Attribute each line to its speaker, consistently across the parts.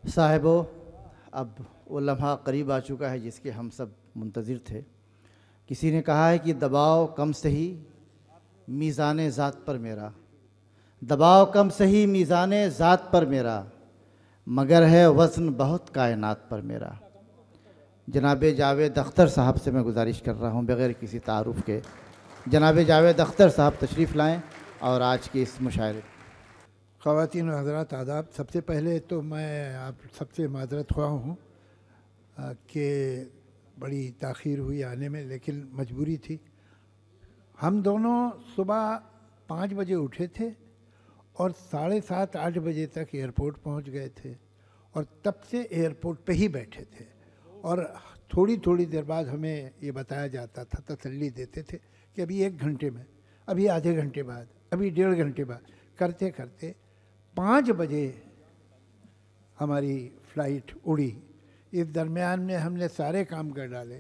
Speaker 1: साहिबो, अब वो लम्हा करीब आ चुका है जिसके हम सब मुंतज़िर थे। किसी ने कहा है कि दबाव कम सही मीज़ान ज़ात पर मेरा, दबाव कम सही मीज़ान ज़ात पर मेरा, मगर है वज़न बहुत कायनात पर मेरा। जनाब जावेद अख्तर साहब से मैं गुजारिश कर रहा हूँ बग़ैर किसी तारुफ़ के, जनाब जावेद अख्तर साहब तशरीफ़ लाएँ और आज के इस मुशायरे।
Speaker 2: ख़वातीन हज़रात आदाब। सबसे पहले तो मैं आप सबसे माज़रत ख़्वाह हूँ कि बड़ी ताख़ीर हुई आने में, लेकिन मजबूरी थी। हम दोनों सुबह 5 बजे उठे थे और 7:30-8 बजे तक एयरपोर्ट पहुँच गए थे और तब से एयरपोर्ट पे ही बैठे थे और थोड़ी थोड़ी देर बाद हमें ये बताया जाता था, तसल्ली देते थे कि अभी 1 घंटे में, अभी आधे घंटे बाद, अभी 1.5 घंटे बाद, करते करते 5 बजे हमारी फ़्लाइट उड़ी। इस दरमियान में हमने सारे काम कर डाले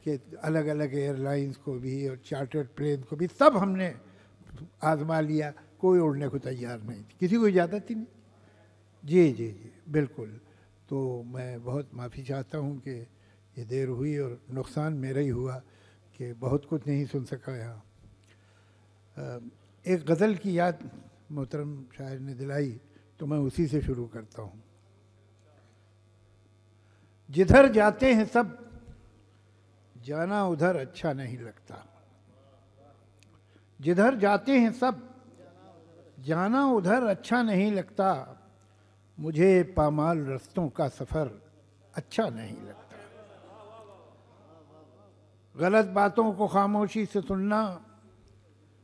Speaker 2: कि अलग अलग एयरलाइंस को भी और चार्टर्ड प्लेन को भी सब हमने आज़मा लिया, कोई उड़ने को तैयार नहीं थी, किसी को इजाज़त ही नहीं। जी जी जी बिल्कुल। तो मैं बहुत माफ़ी चाहता हूँ कि ये देर हुई और नुकसान मेरा ही हुआ कि बहुत कुछ नहीं सुन सका यहाँ। एक गज़ल की याद मोहतरम शायर ने दिलाई तो मैं उसी से शुरू करता हूँ। जिधर जाते हैं सब जाना उधर अच्छा नहीं लगता, जिधर जाते हैं सब जाना उधर अच्छा नहीं लगता, मुझे पामाल रस्तों का सफ़र अच्छा नहीं लगता। गलत बातों को खामोशी से सुनना,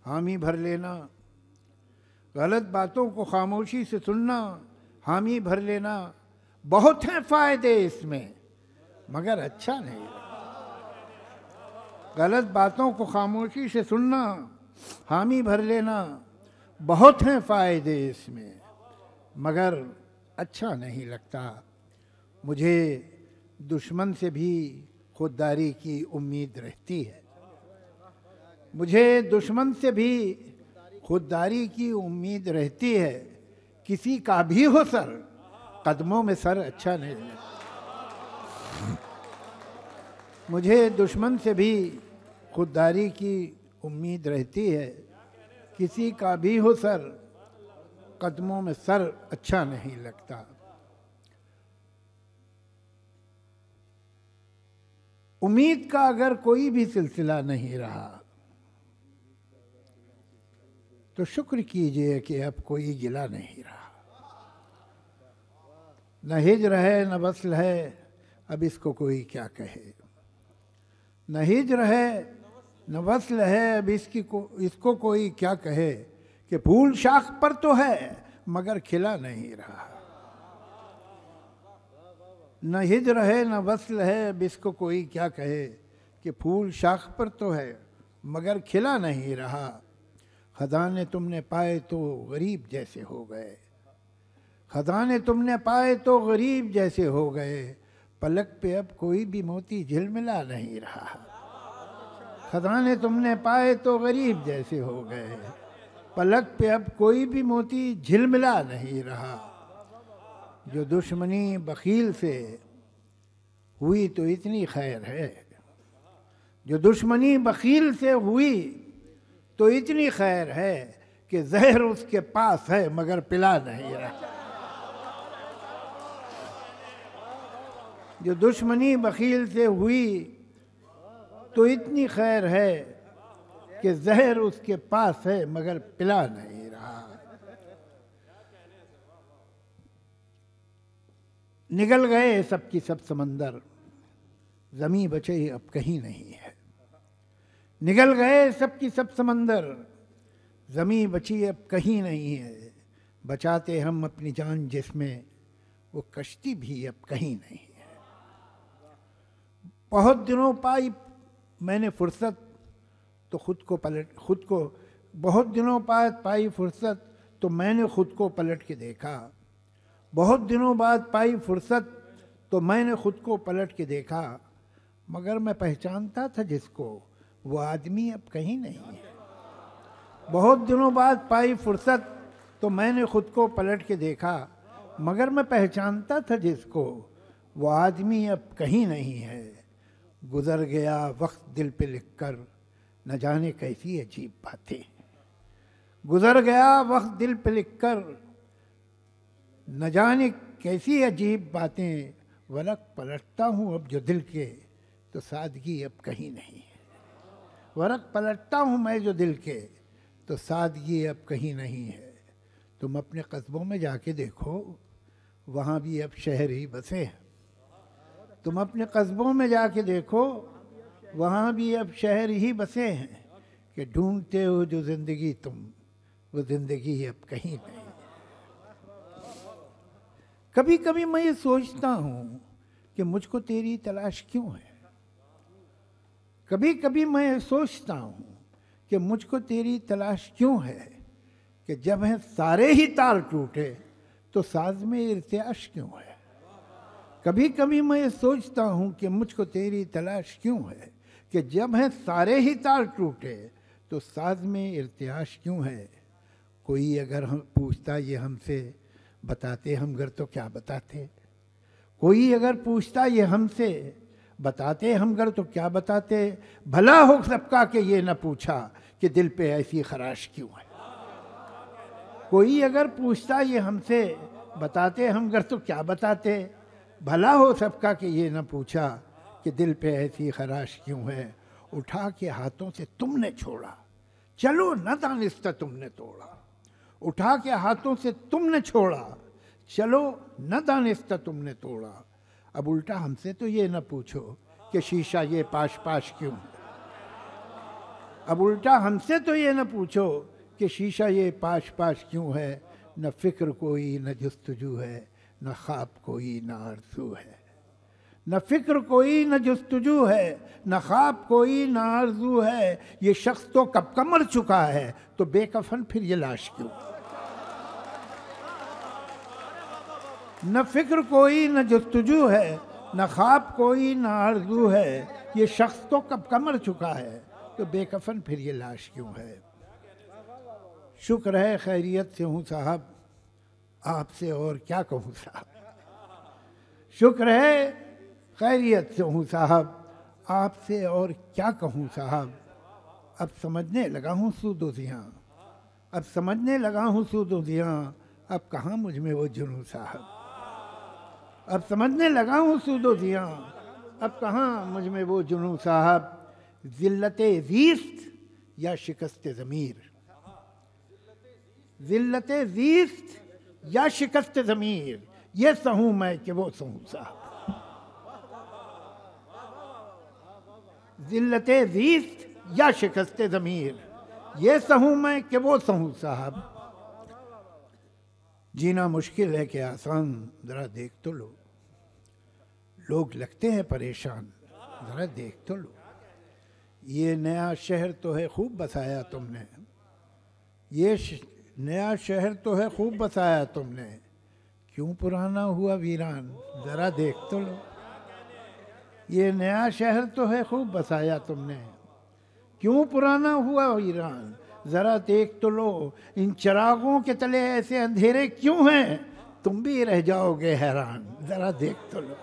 Speaker 2: हामी भर लेना, गलत बातों को खामोशी से सुनना, हामी भर लेना, बहुत हैं फ़ायदे इसमें मगर अच्छा नहीं लगता। गलत बातों को खामोशी से सुनना, हामी भर लेना, बहुत हैं फ़ायदे इसमें मगर अच्छा नहीं लगता। मुझे दुश्मन से भी खुददारी की उम्मीद रहती है, मुझे दुश्मन से भी खुददारी की उम्मीद रहती है, किसी का भी हो सर कदमों में सर अच्छा नहीं लगता। मुझे दुश्मन से भी खुददारी की उम्मीद रहती है, किसी का भी हो सर कदमों में सर अच्छा नहीं लगता। उम्मीद का अगर कोई भी सिलसिला नहीं रहा तो शुक्र कीजिए कि अब कोई गिला नहीं रहा। न हिज्र है न वस्ल है, अब इसको कोई क्या कहे। न हिज्र है न वस्ल है, अब इसको कोई क्या कहे कि फूल शाख पर तो है मगर खिला नहीं रहा। न हिज्र है न वस्ल है, अब इसको कोई क्या कहे कि फूल शाख पर तो है मगर खिला नहीं रहा। खजाने तुमने पाए तो गरीब जैसे हो गए, खजाने तुमने पाए तो गरीब जैसे हो गए, पलक पे अब कोई भी मोती झिलमिला नहीं रहा। खजाने तुमने पाए तो गरीब जैसे हो गए, पलक पे अब कोई भी मोती झिलमिला नहीं रहा। जो दुश्मनी बखील से हुई तो इतनी खैर है, जो दुश्मनी बखील से हुई तो इतनी खैर है कि जहर उसके पास है मगर पिला नहीं रहा। जो दुश्मनी बखील से हुई तो इतनी खैर है कि जहर उसके पास है मगर पिला नहीं रहा। निगल गए सब की सब समंदर, ज़मीं बचे अब कहीं नहीं है। निगल गए सब की सब समंदर, ज़मीं बची अब कहीं नहीं है। बचाते हम अपनी जान जिसमें, वो कश्ती भी अब कहीं नहीं है। बहुत दिनों पाई मैंने फुर्सत तो बहुत दिनों बाद पाई फुर्सत तो मैंने खुद को पलट के देखा। बहुत दिनों बाद पाई फुर्सत तो मैंने खुद को पलट के देखा, मगर मैं पहचानता था जिसको वो आदमी अब कहीं नहीं है। बहुत दिनों बाद पाई फुर्सत तो मैंने खुद को पलट के देखा, मगर मैं पहचानता था जिसको, वो आदमी अब कहीं नहीं है। गुजर गया वक्त दिल पे लिखकर, न जाने कैसी अजीब बातें। गुजर गया वक्त दिल पे लिखकर, न जाने कैसी अजीब बातें। वलक पलटता हूँ अब जो दिल के, तो सादगी अब कहीं नहीं है। वरक पलटता हूँ मैं जो दिल के, तो सादगी अब कहीं नहीं है। तुम अपने कस्बों में जाके देखो, वहाँ भी अब शहर ही बसे हैं। तुम अपने कस्बों में जाके देखो, वहाँ भी अब शहर ही बसे हैं। कि ढूंढते हो जो ज़िंदगी तुम, वो ज़िंदगी अब कहीं नहीं। कभी कभी मैं ये सोचता हूँ कि मुझको तेरी तलाश क्यों है। कभी कभी मैं ये सोचता हूँ कि मुझको तेरी तलाश क्यों है। कि जब हैं सारे ही तार टूटे, तो साज में इर्तियाश क्यों है। कभी कभी मैं ये सोचता हूँ कि मुझको तेरी तलाश क्यों है। कि जब हैं सारे ही तार टूटे, तो साज में इर्तियाश क्यों है। कोई अगर हम पूछता ये हमसे, बताते हम घर तो क्या बताते। कोई अगर पूछता ये हमसे, बताते हम घर तो क्या बताते। भला हो सबका कि ये न पूछा कि दिल पे ऐसी खराश क्यों है। कोई अगर पूछता ये हमसे, बताते हम घर तो क्या बताते। भला हो सबका कि ये न पूछा कि दिल पे ऐसी खराश क्यों है। उठा के हाथों से तुमने छोड़ा, चलो न दानिस्ता तुमने तोड़ा। उठा के हाथों से तुमने छोड़ा, चलो न दानिस्ता तुमने तोड़ा। अब उल्टा हमसे तो ये न पूछो कि शीशा ये पाश पाश क्यों है। अब उल्टा हमसे तो ये न पूछो कि शीशा ये पाश पाश क्यों है। न फिक्र कोई न जुस्तजू है, न ख्वाब कोई न आरज़ू है। न फिक्र कोई न जुस्तजू है, न ख्वाब कोई न आरज़ू है। ये शख्स तो कब का मर चुका है, तो बेकफन फिर ये लाश क्यों। न फिक्र कोई न जुस्तजू है, न ख्वाब कोई न आरज़ू है। ये शख्स तो कब का मर चुका है, तो बेकफन फिर ये लाश क्यों है। शुक्र है खैरियत से हूँ साहब, आपसे और क्या कहूँ साहब। शुक्र है खैरियत से हूँ साहब, आपसे और क्या कहूँ साहब। अब समझने लगा हूँ सूदोजियाँ, अब समझने लगा हूँ सूदोजियाँ। अब कहाँ मुझ में वो जुनून साहब। अब समझने लगा हूँ सूदोजियाँ, अब कहाँ मुझ में वो जुनून साहब। ज़िल्लते ज़ीस्त या शिकस्त ज़मीर, ज़िल्लते ज़ीस्त या शिकस्त ज़मीर। ये सहूँ मैं कि वो सहूँ साहब। ज़िल्लते ज़ीस्त या शिकस्त ज़मीर, ये सहूँ मैं कि वो सहूँ साहब। जीना मुश्किल है कि आसान, ज़रा देख तो लो। लोग लगते हैं परेशान, ज़रा देख तो लो। ये नया शहर तो है खूब बसाया तुमने, ये नया शहर तो है खूब बसाया तुमने। क्यों पुराना हुआ वीरान, ज़रा देख तो लो। ये नया शहर तो है खूब बसाया तुमने, क्यों पुराना हुआ वीरान, ज़रा देख तो लो। इन चिरागों के तले ऐसे अंधेरे क्यों हैं, तुम भी रह जाओगे हैरान, ज़रा देख तो लो।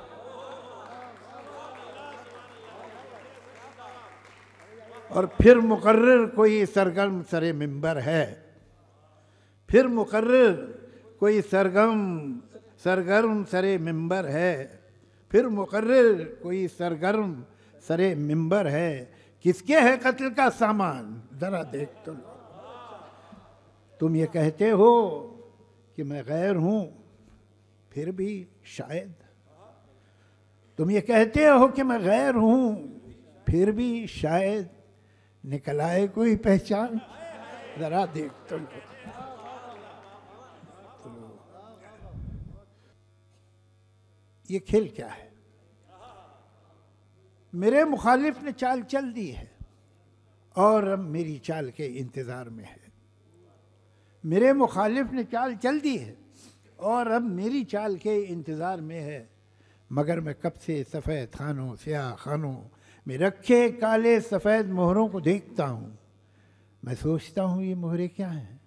Speaker 2: और फिर मुकर्रर कोई सरगर्म सरे मिंबर है, फिर मुकर्रर कोई सरगर्म सरे मिंबर है। फिर मुकर्रर कोई सरगर्म सरे मिंबर है। किसके है कत्ल का सामान, ज़रा देख तो लो। तुम ये कहते हो कि मैं गैर हूँ, फिर भी शायद। तुम ये कहते हो कि मैं गैर हूँ, फिर भी शायद निकल आए कोई पहचान, ज़रा देख तो लो। ये खेल क्या है। मेरे मुखालिफ ने चाल चल दी है और अब मेरी चाल के इंतज़ार में है। मेरे मुखालिफ ने चाल चल दी है और अब मेरी चाल के इंतज़ार में है। मगर मैं कब से सफ़ेद खानों स्याह खानों में रखे काले सफ़ेद मोहरों को देखता हूँ। मैं सोचता हूँ ये मोहरे क्या हैं।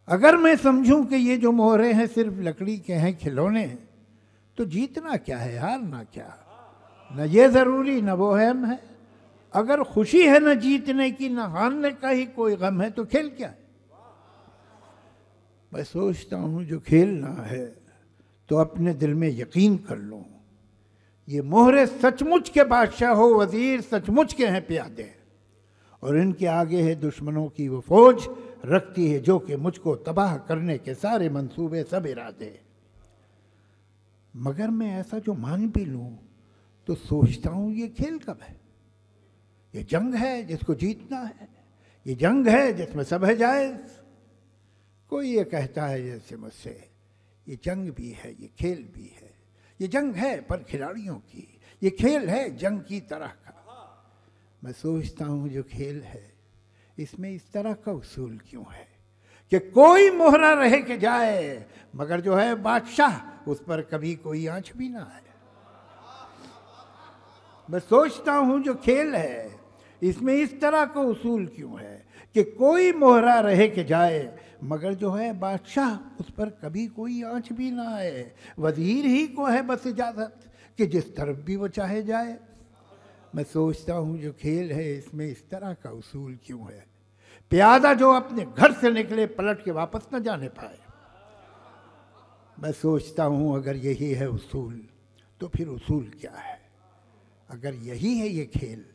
Speaker 2: अगर मैं समझूं कि ये जो मोहरे हैं सिर्फ लकड़ी के हैं, खिलौने हैं, तो जीतना क्या है, हारना क्या? न ये ज़रूरी न वो अहम है। अगर खुशी है न जीतने की, न हारने का ही कोई गम है, तो खेल क्या है? मैं सोचता हूँ जो खेलना है तो अपने दिल में यकीन कर लो, ये मोहरे सचमुच के बादशाह हो वजीर, सचमुच के हैं प्यादे, और इनके आगे है दुश्मनों की वो फौज, रखती है जो कि मुझको तबाह करने के सारे मंसूबे सब इरादे। मगर मैं ऐसा जो मान भी लूं तो सोचता हूं ये खेल कब है? ये जंग है जिसको जीतना है, ये जंग है जिसमें सब है जायज। कोई ये कहता है जैसे मुझसे, ये जंग भी है ये खेल भी है, ये जंग है पर खिलाड़ियों की, ये खेल है जंग की तरह का। मैं सोचता हूँ जो खेल है इसमें इस तरह का उसूल क्यों है कि कोई मोहरा रह के जाए, मगर जो है बादशाह उस पर कभी कोई आंच भी ना आए। मैं सोचता हूँ जो खेल है इसमें इस तरह का उसूल क्यों है कि कोई मोहरा रह के जाए, मगर जो है बादशाह उस पर कभी कोई आंच भी ना आए। वजीर ही को है बस इजाज़त कि जिस तरफ भी वो चाहे जाए। मैं सोचता हूँ जो खेल है इसमें इस तरह का उसूल क्यों है, प्यादा जो अपने घर से निकले पलट के वापस न जाने पाए। मैं सोचता हूँ अगर यही है उसूल तो फिर उसूल क्या है? अगर यही है ये खेल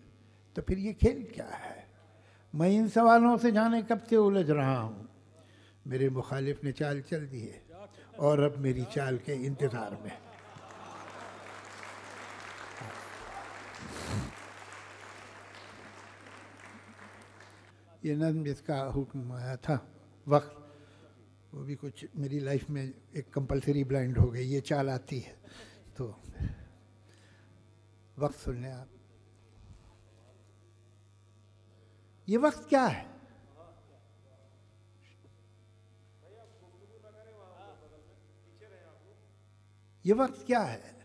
Speaker 2: तो फिर ये खेल क्या है? मैं इन सवालों से जाने कब से उलझ रहा हूँ। मेरे मुखालिफ ने चाल चल दी है और अब मेरी चाल के इंतज़ार में। ये नज़्म जिसका हुक्म आया था वक्त, वो भी कुछ मेरी लाइफ में एक कंपलसरी ब्लाइंड हो गई, ये चाल आती है तो वक्त सुन लें आप। ये वक्त क्या है? ये वक्त क्या है?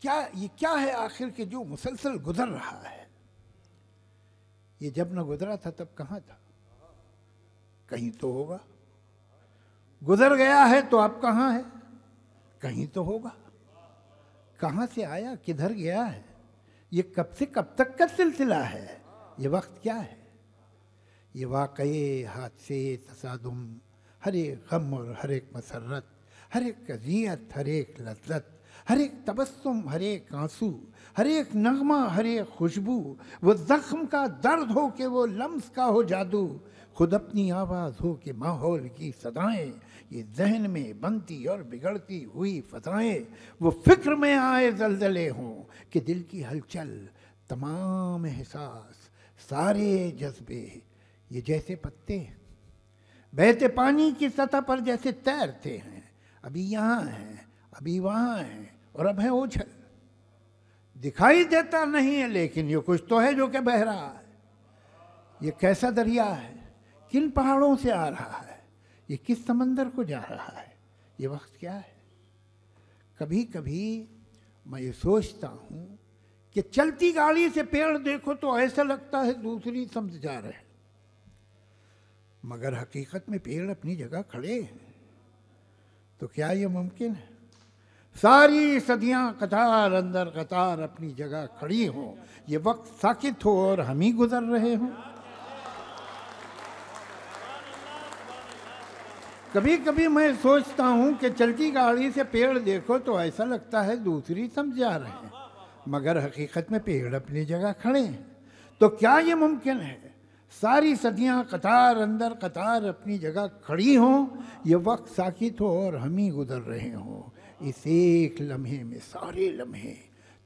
Speaker 2: ये क्या है आखिर के जो मुसलसल गुजर रहा है? ये जब न गुजरा था तब कहाँ था? कहीं तो होगा। गुजर गया है तो अब कहाँ है? कहीं तो होगा। कहाँ से आया, किधर गया है? ये कब से कब तक का सिलसिला है? ये वक्त क्या है? ये वाक़ये, हादसे, तसादुम, हर एक गम और हर एक मसरत, हर एक अज़ियत, हर एक लज्जत, हर एक तबस्सुम, हर एक आंसू, हर एक नगमा, हर एक खुशबू, वो ज़ख्म का दर्द हो कि वो लम्स का हो जादू, खुद अपनी आवाज़ हो कि माहौल की सदाएं, ये जहन में बनती और बिगड़ती हुई फ़ज़ाएं, वो फ़िक्र में आए ज़लज़ले हों कि दिल की हलचल, तमाम एहसास, सारे जज्बे, ये जैसे पत्ते बहते पानी की सतह पर जैसे तैरते हैं, अभी यहाँ हैं, अभी वहाँ हैं और अब है ओझल। दिखाई देता नहीं है लेकिन ये कुछ तो है जो कि बह रहा है। ये कैसा दरिया है, किन पहाड़ों से आ रहा है, ये किस समंदर को जा रहा है? ये वक्त क्या है? कभी कभी मैं ये सोचता हूँ कि चलती गाड़ी से पेड़ देखो तो ऐसा लगता है दूसरी समझ जा रहे हैं, मगर हकीकत में पेड़ अपनी जगह खड़े हैं। तो क्या ये मुमकिन है? सारी सदियां कतार अंदर कतार अपनी जगह खड़ी हों, ये वक्त साकित हो और हम ही गुजर रहे हों। कभी कभी मैं सोचता हूँ कि चलती गाड़ी से पेड़ देखो तो ऐसा लगता है दूसरी समझ जा रहे हैं, मगर हकीकत में पेड़ अपनी जगह खड़े हैं। तो क्या ये मुमकिन है? सारी सदियां कतार अंदर कतार अपनी जगह खड़ी हों, ये वक्त साकित हो और हम ही गुजर रहे हों। इस एक लम्हे में सारे लम्हे,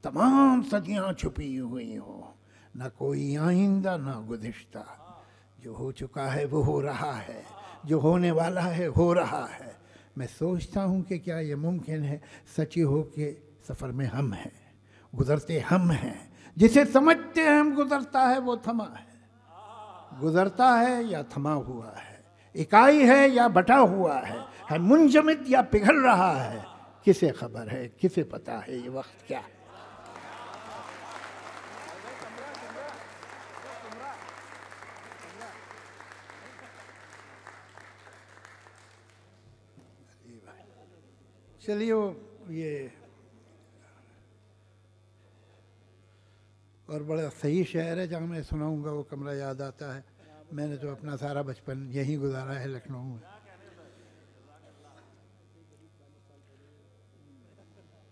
Speaker 2: तमाम सदियां छुपी हुई हों, न कोई आइंदा ना गुज़िश्ता। जो हो चुका है वो हो रहा है, जो होने वाला है हो रहा है। मैं सोचता हूँ कि क्या ये मुमकिन है सच्ची हो कि सफ़र में हम हैं, गुज़रते हम हैं, जिसे समझते हैं हम गुज़रता है वो थमा है। गुज़रता है या थमा हुआ है, इकाई है या बटा हुआ है मुंजमद या पिघल रहा है, किसे खबर है, किसे पता है ये वक्त क्या है? चलिए ये और बड़ा सही शहर है जहाँ मैं सुनाऊंगा वो कमरा याद आता है। मैंने तो अपना सारा बचपन यहीं गुजारा है, लखनऊ में।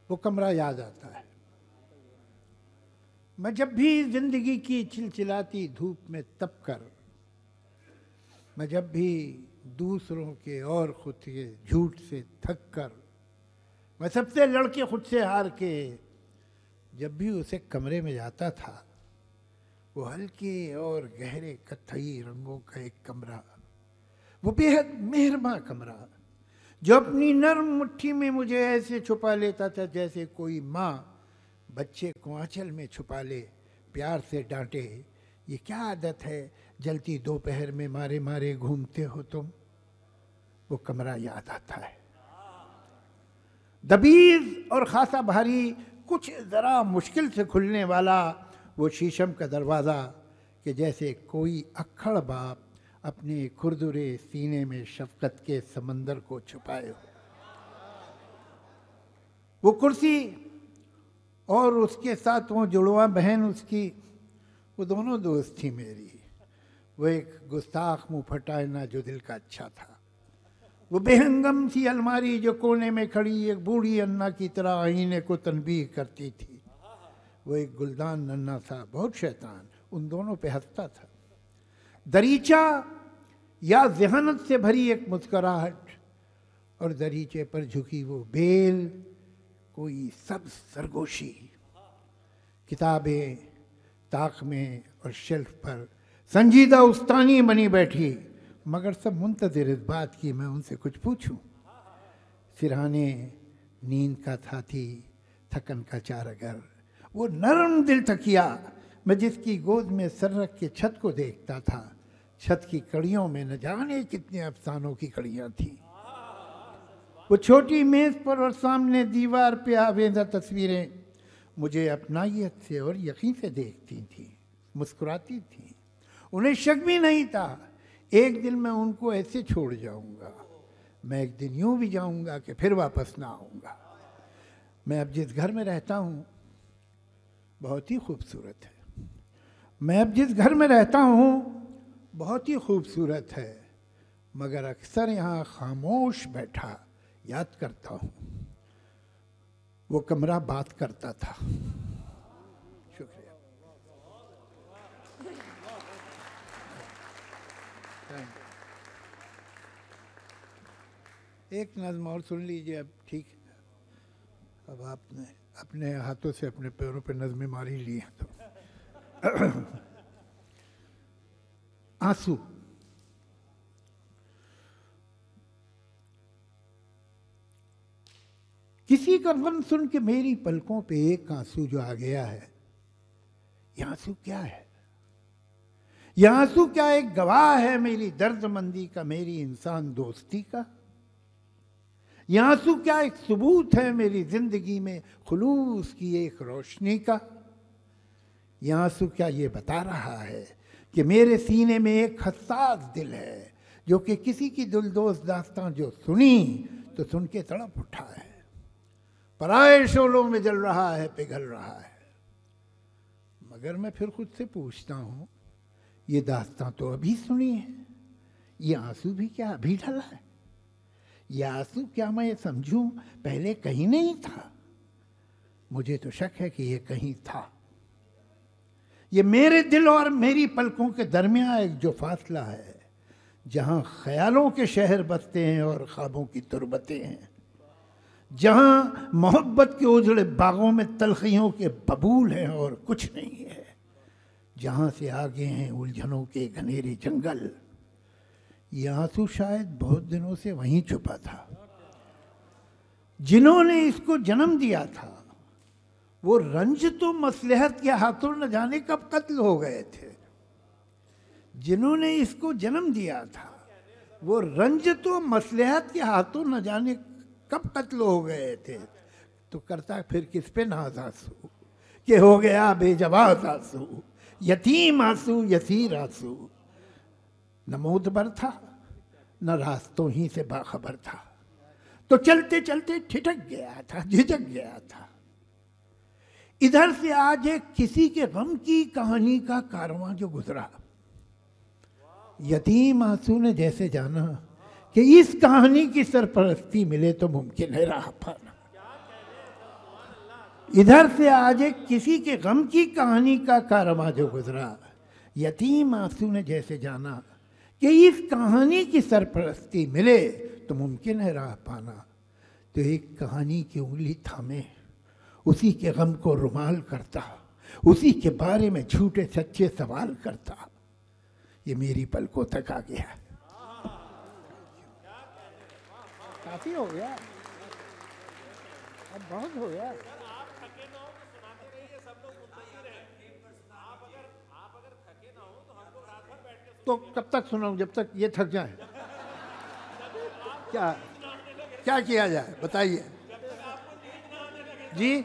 Speaker 2: वो कमरा याद आता है। मैं जब भी जिंदगी की चिलचिलाती धूप में तप कर, मैं जब भी दूसरों के और खुद के झूठ से थक कर, मैं सबसे लड़के खुद से हार के जब भी उसे कमरे में जाता था, वो हल्के और गहरे कत्थई रंगों का एक कमरा, वो बेहद मेहरबान कमरा जो अपनी नर्म मुट्ठी में मुझे ऐसे छुपा लेता था जैसे कोई माँ बच्चे को आंचल में छुपा ले, प्यार से डांटे, ये क्या आदत है जलती दोपहर में मारे मारे घूमते हो तुम। वो कमरा याद आता है। दबीज और खासा भारी, कुछ ज़रा मुश्किल से खुलने वाला वो शीशम का दरवाज़ा कि जैसे कोई अक्खड़ बाप अपने खुरदुरे सीने में शफकत के समंदर को छुपाए हो। वो कुर्सी और उसके साथ वो जुड़वा बहन उसकी, वो दोनों दोस्त थी मेरी। वो एक गुस्ताख मुँह फटाना जो दिल का अच्छा था। वो बेहंगम सी अलमारी जो कोने में खड़ी एक बूढ़ी अन्ना की तरह आईने को तनबीह करती थी। वो एक गुलदान नन्ना था, बहुत शैतान, उन दोनों पे हंसता था। दरीचा या ज़हनत से भरी एक मुस्कुराहट और दरीचे पर झुकी वो बेल, कोई सब्ज़ सरगोशी। किताबें ताक में और शेल्फ पर संजीदा उस्तानी बनी बैठी, मगर सब मुंतज़िर इस बात की मैं उनसे कुछ पूछूं। सिरहाने नींद का साथी, थकन का चारागर, वो नरम दिल तकिया मैं जिसकी गोद में सर रख के छत को देखता था। छत की कड़ियों में न जाने कितने अफसानों की कड़ियाँ थीं। वो छोटी मेज़ पर और सामने दीवार पे आवेदा तस्वीरें मुझे अपनाइयत से और यकीन से देखती थीं, मुस्कुराती थीं। उन्हें शक भी नहीं था एक दिन मैं उनको ऐसे छोड़ जाऊंगा। मैं एक दिन यूं भी जाऊंगा कि फिर वापस ना आऊंगा। मैं अब जिस घर में रहता हूं बहुत ही खूबसूरत है। मैं अब जिस घर में रहता हूं बहुत ही खूबसूरत है, मगर अक्सर यहाँ खामोश बैठा याद करता हूँ वो कमरा बात करता था। शुक्रिया। एक नज़्म और सुन लीजिए अब, ठीक है। अब आपने अपने हाथों से अपने पैरों पे नज़्में मारी ली हैं तो आंसू। किसी का गम सुन के मेरी पलकों पे एक आंसू जो आ गया है, ये आंसू क्या है? ये आंसू क्या एक गवाह है मेरी दर्दमंदी का, मेरी इंसान दोस्ती का? ये आंसू क्या एक सबूत है मेरी जिंदगी में खुलूस की एक रोशनी का? ये आंसू क्या ये बता रहा है कि मेरे सीने में एक हसास दिल है जो कि किसी की दिलदोज़ दास्तां जो सुनी तो सुन के तड़प उठा है, पराए शोलों में जल रहा है, पिघल रहा है। मगर मैं फिर खुद से पूछता हूँ ये दास्तां तो अभी सुनी है, ये आंसू भी क्या अभी ढला है? ये आंसू क्या मैं समझूं पहले कहीं नहीं था? मुझे तो शक है कि ये कहीं था। ये मेरे दिल और मेरी पलकों के दरमियान एक जो फासला है, जहाँ ख्यालों के शहर बसते हैं और ख्वाबों की तुरबतें हैं, जहाँ मोहब्बत के उजड़े बागों में तलखियों के बबूल हैं और कुछ नहीं है, जहाँ से आगे हैं उलझनों के घनेरे जंगल। ये आंसू शायद बहुत दिनों से वहीं छुपा था। जिन्होंने इसको जन्म दिया था वो रंज तो मसलहत के हाथों न जाने कब कत्ल हो गए थे। जिन्होंने इसको जन्म दिया था वो रंज तो मसलहत के हाथों न जाने कब कत्ल हो गए थे। तो करता फिर किस पे नाज आंसू कि हो गया बेजवाब आंसू, यतीम आंसू, यसीर आंसू। न मोतबर था न रास्तों ही से बाखबर था, तो चलते चलते ठिठक गया था, झिझक गया था। इधर से आज एक किसी के गम की कहानी का कारवां जो गुजरा, यतीम आंसू ने जैसे जाना कि इस कहानी की सरपरस्ती मिले तो मुमकिन है राह पाना। इधर से आज एक किसी के गम की कहानी का कारवां जो गुजरा, यतीम आंसू ने जैसे जाना कि इस कहानी की सरपरस्ती मिले तो मुमकिन है राह पाना। तो एक कहानी की उंगली थामे उसी के गम को रुमाल करता, उसी के बारे में झूठे सच्चे सवाल करता। ये मेरी पलकों तक आ गया। काफी हो गया, अब बहुत हो गया। तो कब तक सुनाऊं, जब तक ये थक जाए? क्या क्या किया जाए बताइए जी।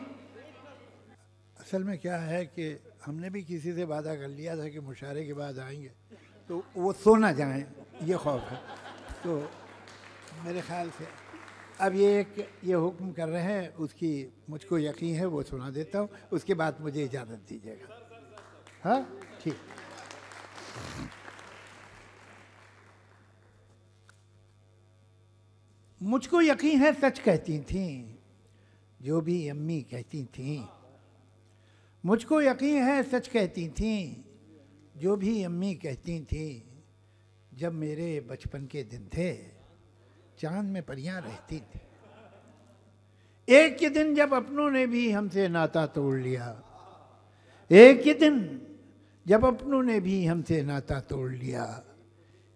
Speaker 2: असल में क्या है कि हमने भी किसी से वादा कर लिया था कि मुशायरे के बाद आएंगे, तो वो सो ना जाएं, ये खौफ है। तो मेरे ख्याल से अब ये हुक्म कर रहे हैं, उसकी मुझको यकीन है, वो सुना देता हूँ, उसके बाद मुझे इजाज़त दीजिएगा। हाँ ठीक। मुझको यकीन है सच कहती थीं जो भी अम्मी कहती थीं। मुझको यकीन है सच कहती थीं जो भी अम्मी कहती थीं। जब मेरे बचपन के दिन थे चांद में परियां रहती थी। एक के दिन जब अपनों ने भी हमसे नाता तोड़ लिया, एक के दिन जब अपनों ने भी हमसे नाता तोड़ लिया,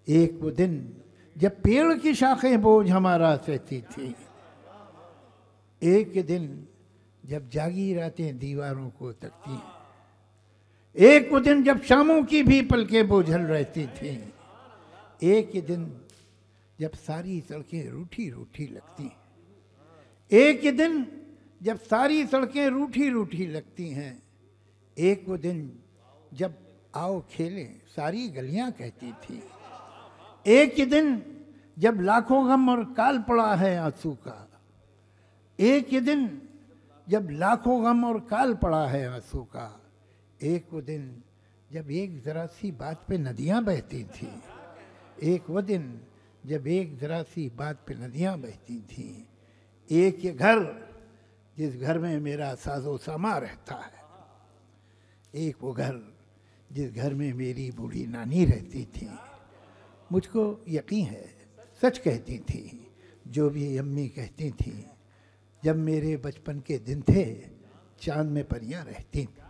Speaker 2: एक वो दिन जब पेड़ की शाखें बोझ हमारा सहती थी, एक के दिन जब जागी रातें दीवारों को तकती, एक वो दिन जब शामों की भी पलकें बोझल रहती थी, एक ही दिन जब सारी सड़कें रूठी रूठी लगती, एक ही दिन जब सारी सड़कें रूठी रूठी लगती हैं, एक वो दिन जब आओ खेलें सारी गलियां कहती थी, एक ही दिन जब लाखों गम और काल पड़ा है आंसू का, एक ही दिन जब लाखों गम और काल पड़ा है आंसू का, एक वो दिन जब एक जरा सी बात पे नदियां बहती थी, एक वो दिन जब एक जरा सी बात पे नदियां बहती थी, एक ये घर जिस घर में मेरा साजो सामा रहता है, एक वो घर जिस घर में मेरी बूढ़ी नानी रहती थी। मुझको यकीन है सच कहती थी जो भी अम्मी कहती थी। जब मेरे बचपन के दिन थे चांद में परियां रहती थी।